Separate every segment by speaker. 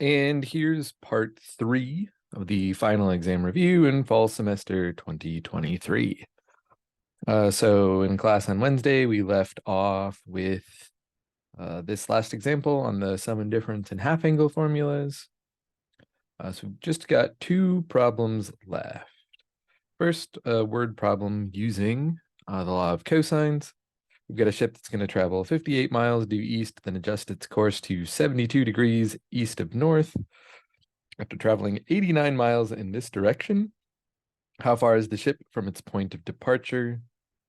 Speaker 1: And here's part 3 of the final exam review in fall semester 2023. So in class on Wednesday, we left off with this last example on the sum and difference and half angle formulas. So we've just got 2 problems left. First, a word problem using the law of cosines. We've got a ship that's going to travel 58 miles due east, then adjust its course to 72 degrees east of north. After traveling 89 miles in this direction, how far is the ship from its point of departure?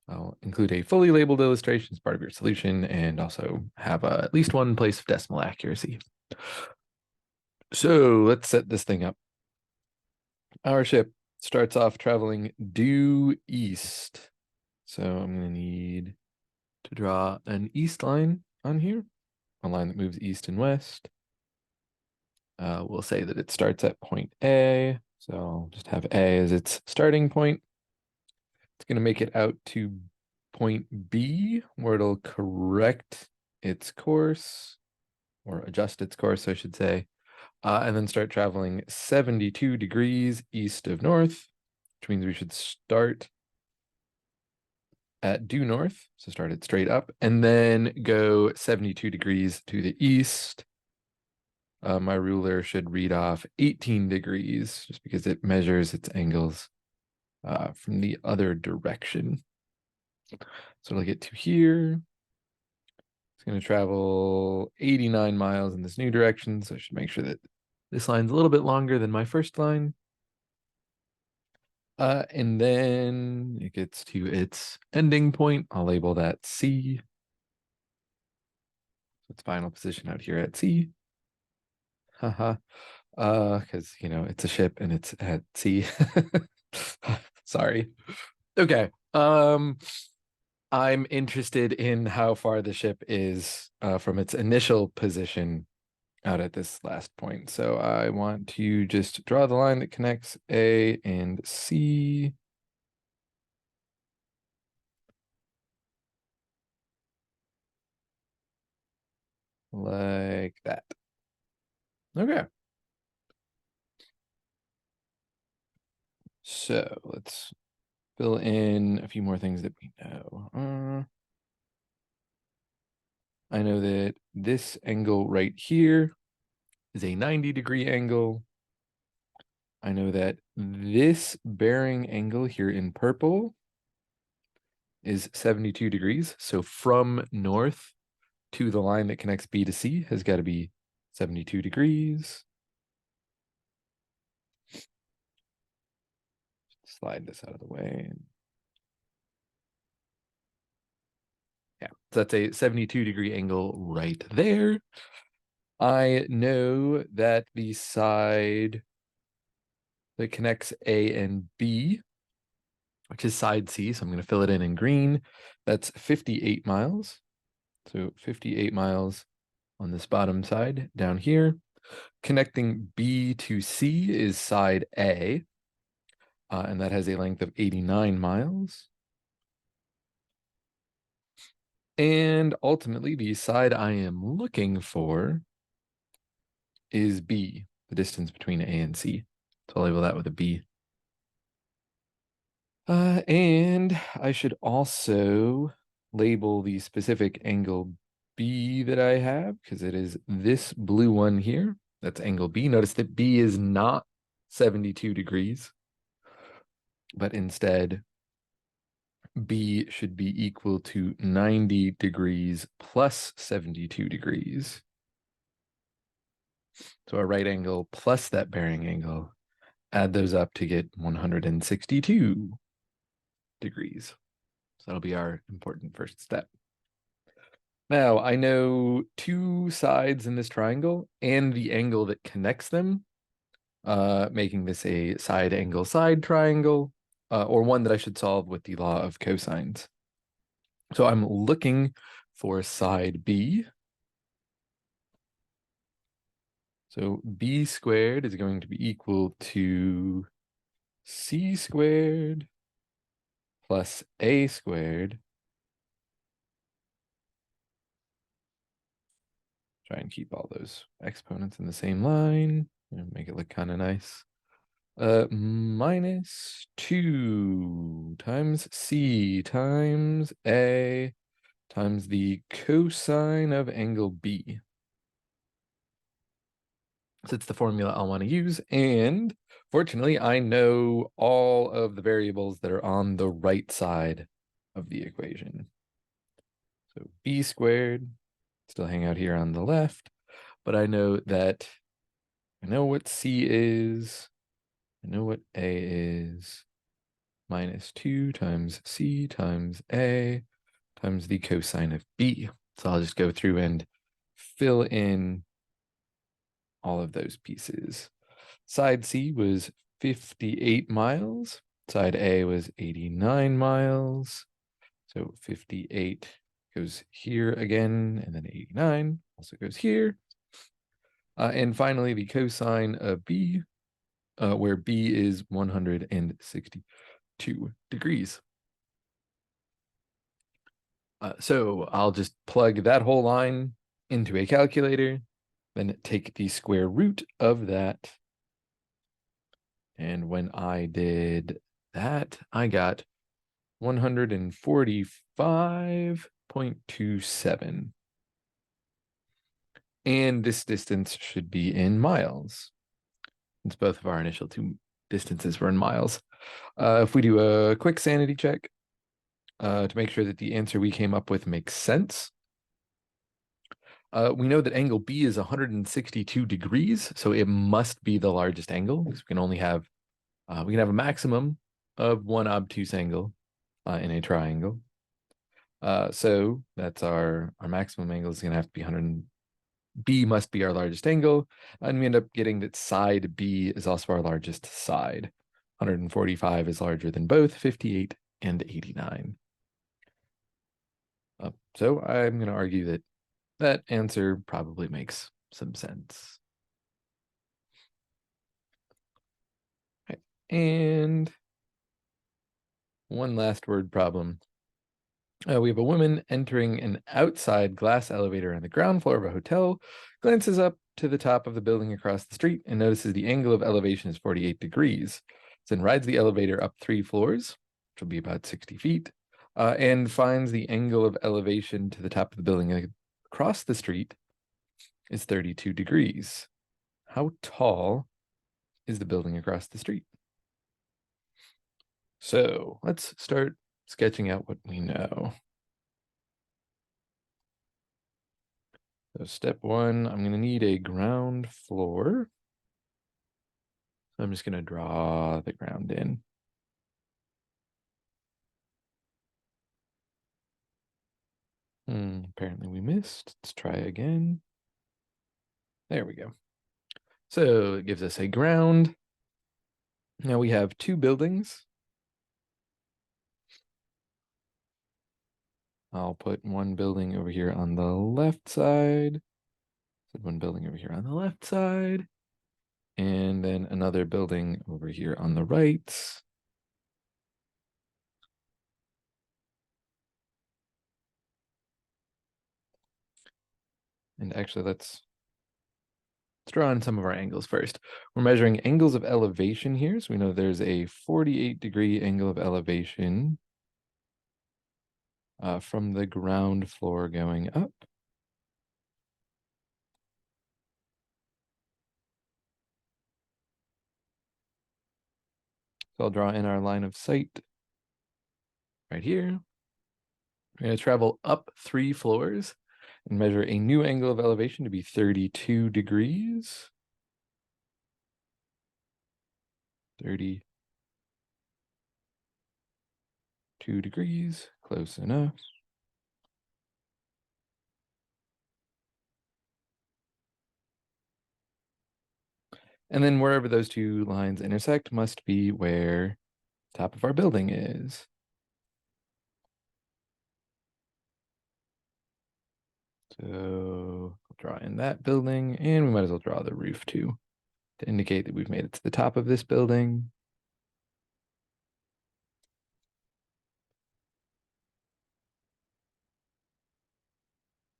Speaker 1: I'll include a fully labeled illustration as part of your solution and also have at least one place of decimal accuracy. So let's set this thing up. Our ship starts off traveling due east. So I'm going to need to draw an east line on here, a line that moves east and west. We'll say that it starts at point A. So I'll just have A as its starting point. It's going to make it out to point B, where it'll correct its course, or adjust its course, I should say, and then start traveling 72 degrees east of north, which means we should start at due north, so start it straight up, and then go 72 degrees to the east. My ruler should read off 18 degrees, just because it measures its angles from the other direction. So it'll get to here. It's going to travel 89 miles in this new direction, so I should make sure that this line's a little bit longer than my first line. And then it gets to its ending point. I'll label that C. So its final position out here at C. Haha. Because, it's a ship and it's at sea. Sorry. Okay. I'm interested in how far the ship is from its initial position out at this last point. So I want to just draw the line that connects A and C. Like that. Okay. So let's fill in a few more things that we know. I know that this angle right here is a 90-degree angle. I know that this bearing angle here in purple is 72 degrees. So from north to the line that connects B to C has got to be 72 degrees. Slide this out of the way. Yeah, so that's a 72-degree angle right there. I know that the side that connects A and B, which is side C, so I'm going to fill it in green, that's 58 miles. So 58 miles on this bottom side down here. Connecting B to C is side A, and that has a length of 89 miles. And ultimately, the side I am looking for is B, the distance between A and C. So I'll label that with a B. And I should also label the specific angle B that I have, because it is this blue one here. That's angle B. Notice that B is not 72 degrees, but instead B should be equal to 90 degrees plus 72 degrees. So a right angle plus that bearing angle, add those up to get 162 degrees. So that'll be our important first step. Now, I know 2 sides in this triangle and the angle that connects them, making this a side angle side triangle, or one that I should solve with the law of cosines. So I'm looking for side B. So B squared is going to be equal to C squared plus A squared, Try and keep all those exponents in the same line and make it look kind of nice. Minus 2 times C times A times the cosine of angle B. So it's the formula I'll want to use. And fortunately, I know all of the variables that are on the right side of the equation. So B squared, still hang out here on the left, but I know what C is, I know what A is, minus 2 times C times A times the cosine of B. So I'll just go through and fill in all of those pieces. Side C was 58 miles. Side A was 89 miles. So 58 goes here again, and then 89 also goes here. And finally, the cosine of B, where B is 162 degrees. So I'll just plug that whole line into a calculator, then take the square root of that. And when I did that, I got 145.27. And this distance should be in miles. Since both of our initial two distances were in miles. If we do a quick sanity check to make sure that the answer we came up with makes sense, we know that angle B is 162 degrees, so it must be the largest angle because we can only have a maximum of one obtuse angle in a triangle. So that's our maximum angle is going to have to be 100. B must be our largest angle, and we end up getting that side B is also our largest side. 145 is larger than both 58 and 89. So I'm going to argue that that answer probably makes some sense. Okay. And one last word problem. We have a woman entering an outside glass elevator on the ground floor of a hotel, glances up to the top of the building across the street, and notices the angle of elevation is 48 degrees. Then rides the elevator up 3 floors, which will be about 60 feet, and finds the angle of elevation to the top of the building across the street is 32 degrees. How tall is the building across the street? So let's start sketching out what we know. So step 1, I'm going to need a ground floor. So I'm just going to draw the ground in. Apparently we missed. Let's try again. There we go. So it gives us a ground. Now we have 2 buildings. I'll put one building over here on the left side. So one building over here on the left side. And then another building over here on the right. And actually, let's draw in some of our angles first. We're measuring angles of elevation here. So we know there's a 48-degree angle of elevation from the ground floor going up. So I'll draw in our line of sight right here. We're going to travel up 3 floors and measure a new angle of elevation to be 32 degrees. 32 degrees, close enough. And then wherever those 2 lines intersect must be where the top of our building is. So I'll draw in that building, and we might as well draw the roof too to indicate that we've made it to the top of this building.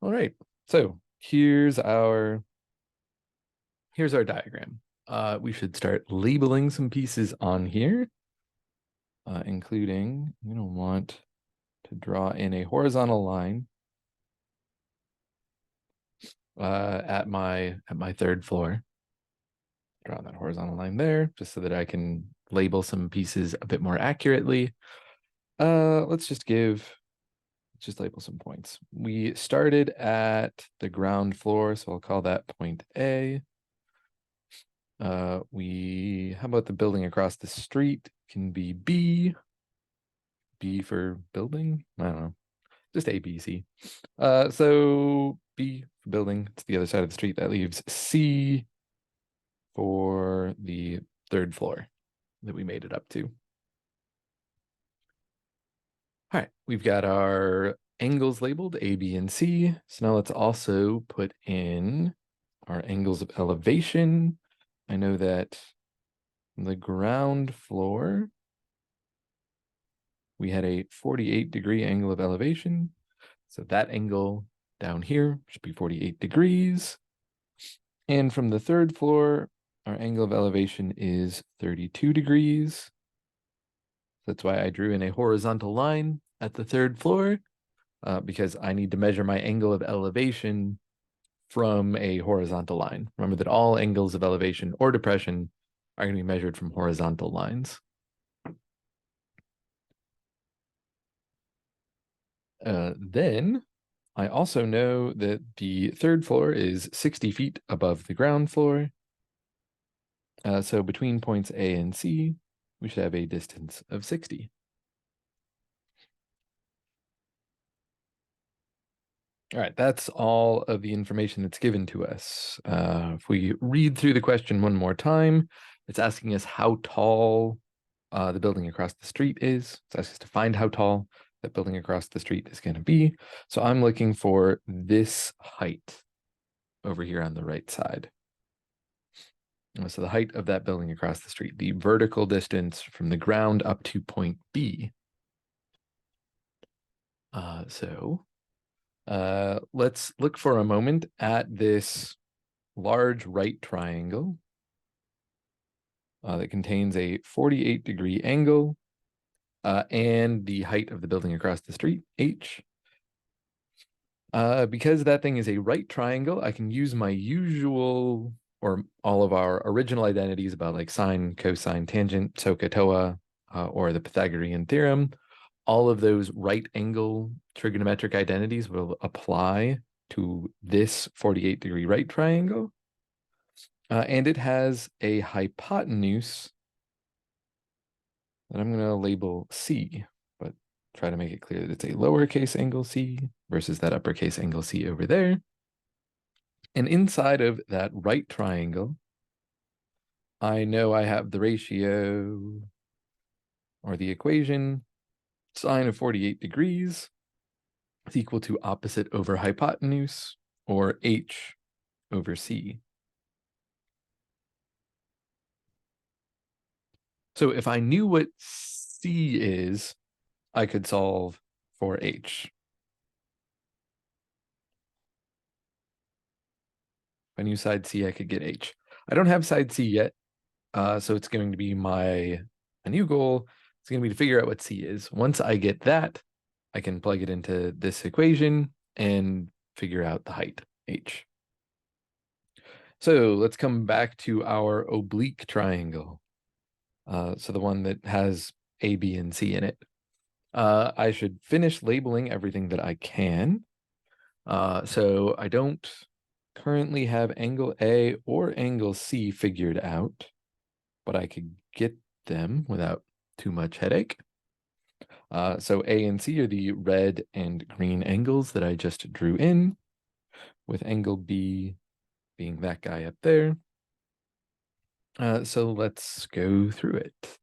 Speaker 1: All right, so here's our diagram. We should start labeling some pieces on here, including, I'm going to want to draw in a horizontal line at my third floor. Draw that horizontal line there, just so that I can label some pieces a bit more accurately. Let's just label some points. We started at the ground floor, so I'll call that point A. How about the building across the street can be B. B for building? I don't know. Just A, B, C. So B for building, it's the other side of the street. That leaves C for the third floor that we made it up to. All right, we've got our angles labeled A, B, and C. So now let's also put in our angles of elevation. I know that the ground floor, we had a 48-degree angle of elevation. So that angle down here should be 48 degrees. And from the third floor, our angle of elevation is 32 degrees. That's why I drew in a horizontal line at the third floor, because I need to measure my angle of elevation from a horizontal line. Remember that all angles of elevation or depression are going to be measured from horizontal lines. Then I also know that the third floor is 60 feet above the ground floor. So between points A and C, we should have a distance of 60. All right, that's all of the information that's given to us. If we read through the question one more time, it's asking us how tall the building across the street is. It's asking us to find how tall that building across the street is going to be. So I'm looking for this height over here on the right side. So the height of that building across the street, the vertical distance from the ground up to point B. Let's look for a moment at this large right triangle that contains a 48-degree angle and the height of the building across the street, H. Because that thing is a right triangle, I can use my usual, or all of our original identities about like sine, cosine, tangent, SOHCAHTOA, or the Pythagorean theorem. All of those right angle trigonometric identities will apply to this 48-degree right triangle. And it has a hypotenuse that I'm going to label C, but try to make it clear that it's a lowercase angle C versus that uppercase angle C over there. And inside of that right triangle, I know I have the ratio or the equation sine of 48 degrees is equal to opposite over hypotenuse, or H over C. So if I knew what C is, I could solve for H. If I knew side C, I could get H. I don't have side C yet, so it's going to be my new goal. It's going to be to figure out what C is. Once I get that, I can plug it into this equation and figure out the height, H. So let's come back to our oblique triangle. So the one that has A, B, and C in it. I should finish labeling everything that I can. So I don't currently have angle A or angle C figured out, but I could get them without too much headache. So A and C are the red and green angles that I just drew in, with angle B being that guy up there. So let's go through it.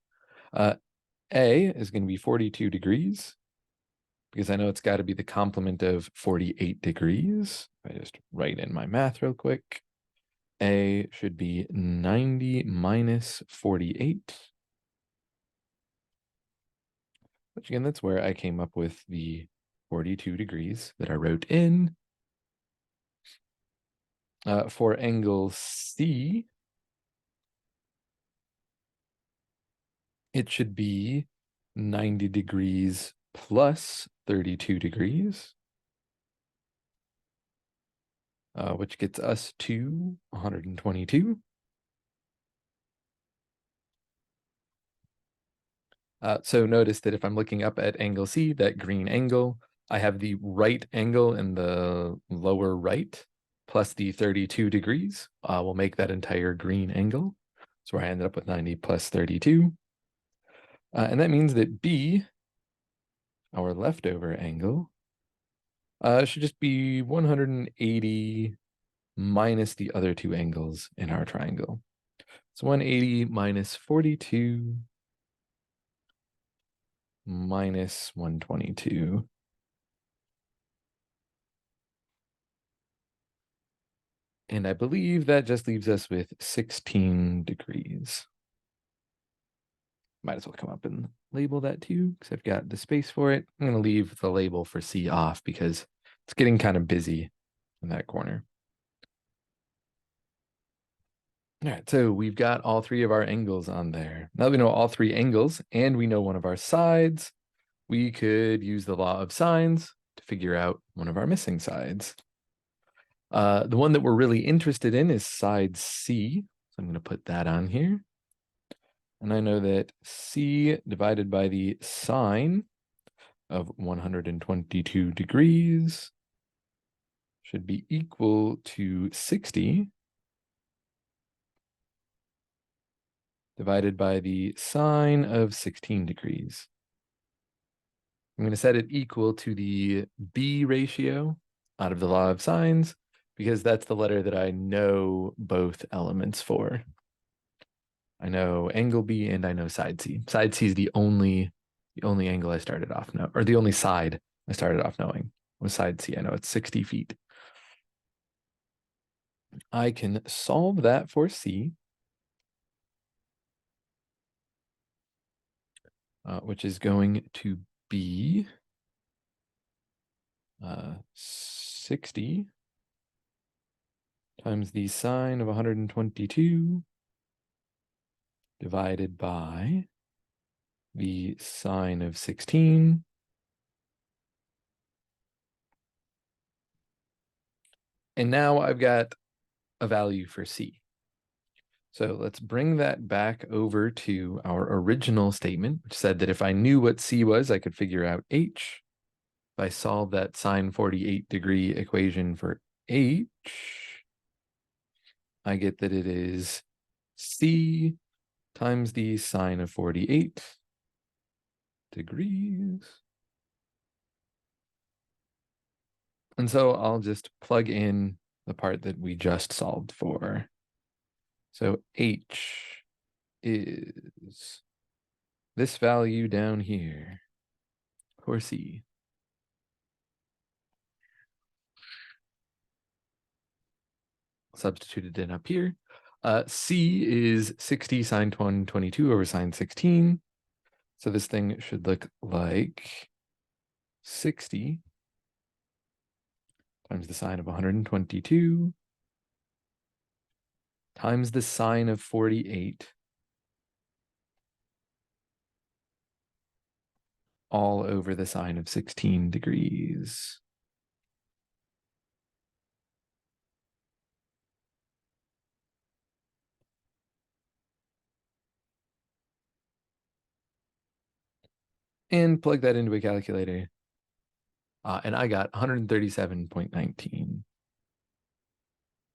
Speaker 1: A is going to be 42 degrees, because I know it's got to be the complement of 48 degrees. I just write in my math real quick. A should be 90 minus 48. Which again, that's where I came up with the 42 degrees that I wrote in. For angle C, it should be 90 degrees plus 32 degrees, which gets us to 122. So notice that if I'm looking up at angle C, that green angle, I have the right angle in the lower right plus the 32 degrees will make that entire green angle. So I ended up with 90 plus 32. And that means that B, our leftover angle, should just be 180 minus the other two angles in our triangle. So 180 minus 42 minus 122. And I believe that just leaves us with 16 degrees. Might as well come up and label that too, because I've got the space for it. I'm going to leave the label for C off because it's getting kind of busy in that corner. All right, so we've got all three of our angles on there. Now that we know all three angles and we know one of our sides, we could use the law of sines to figure out one of our missing sides. The one that we're really interested in is side C. So I'm going to put that on here. And I know that C divided by the sine of 122 degrees should be equal to 60 divided by the sine of 16 degrees. I'm going to set it equal to the B ratio out of the law of sines because that's the letter that I know both elements for. I know angle B and I know side C. Side C is the only angle I started off knowing, or the only side I started off knowing was side C. I know it's 60 feet. I can solve that for C, which is going to be 60 times the sine of 122 divided by the sine of 16. And now I've got a value for C. So let's bring that back over to our original statement, which said that if I knew what C was, I could figure out H. If I solve that sine 48 degree equation for H, I get that it is C times the sine of 48 degrees. And so I'll just plug in the part that we just solved for. So H is this value down here for C. Substituted in up here. C is 60 sine 122 over sine 16. So this thing should look like 60 times the sine of 122 times the sine of 48 all over the sine of 16 degrees. And plug that into a calculator. And I got 137.19.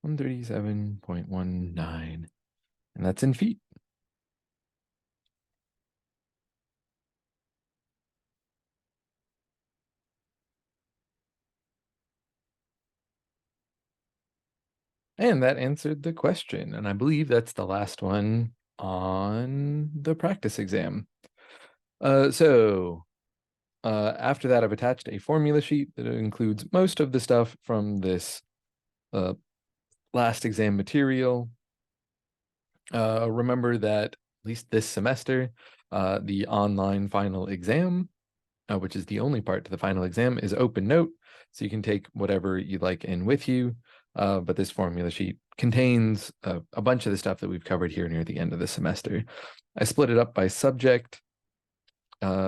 Speaker 1: 137.19. And that's in feet. And that answered the question. And I believe that's the last one on the practice exam. After that, I've attached a formula sheet that includes most of the stuff from this last exam material. Remember that at least this semester, the online final exam, which is the only part to the final exam, is open note. So you can take whatever you like in with you. but this formula sheet contains a bunch of the stuff that we've covered here near the end of the semester. I split it up by subject.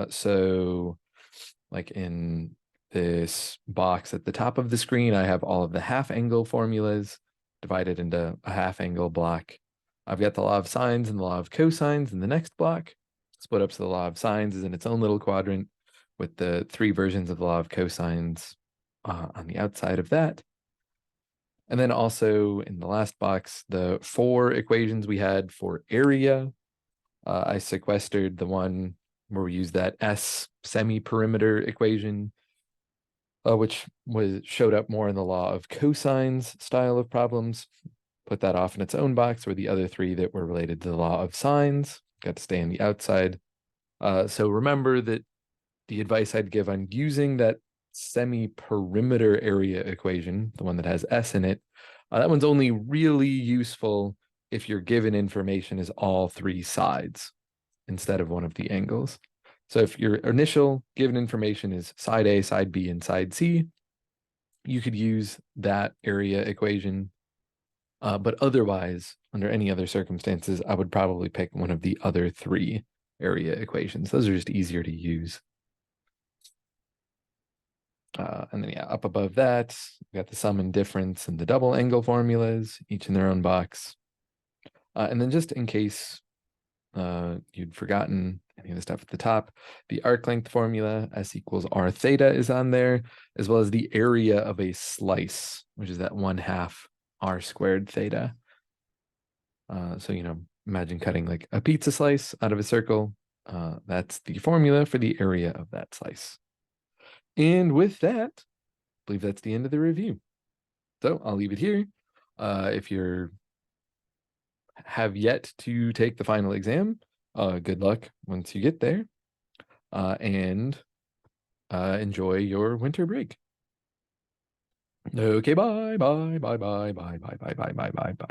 Speaker 1: So like in this box at the top of the screen, I have all of the half angle formulas divided into a half angle block. I've got the law of sines and the law of cosines in the next block, split up so the law of sines is in its own little quadrant with the 3 versions of the law of cosines on the outside of that. And then also in the last box, the 4 equations we had for area. I sequestered the one where we use that S semi-perimeter equation, which showed up more in the law of cosines style of problems. Put that off in its own box, where the other 3 that were related to the law of sines got to stay on the outside. So remember that the advice I'd give on using that semi-perimeter area equation, the one that has S in it, that one's only really useful if your given information is all 3 sides instead of one of the angles. So if your initial given information is side A, side B, and side C, you could use that area equation. But otherwise, under any other circumstances, I would probably pick one of the other 3 area equations. Those are just easier to use. And then, yeah, up above that, we got the sum and difference and the double angle formulas, each in their own box. And then just in case you'd forgotten any of the stuff at the top, the arc length formula, S equals R theta, is on there, as well as the area of a slice, which is that 1/2 R squared theta. So, imagine cutting like a pizza slice out of a circle. That's the formula for the area of that slice. And with that, I believe that's the end of the review. So I'll leave it here. If you have yet to take the final exam, good luck once you get there, and enjoy your winter break. Okay, bye, bye, bye, bye, bye, bye, bye, bye, bye, bye, bye.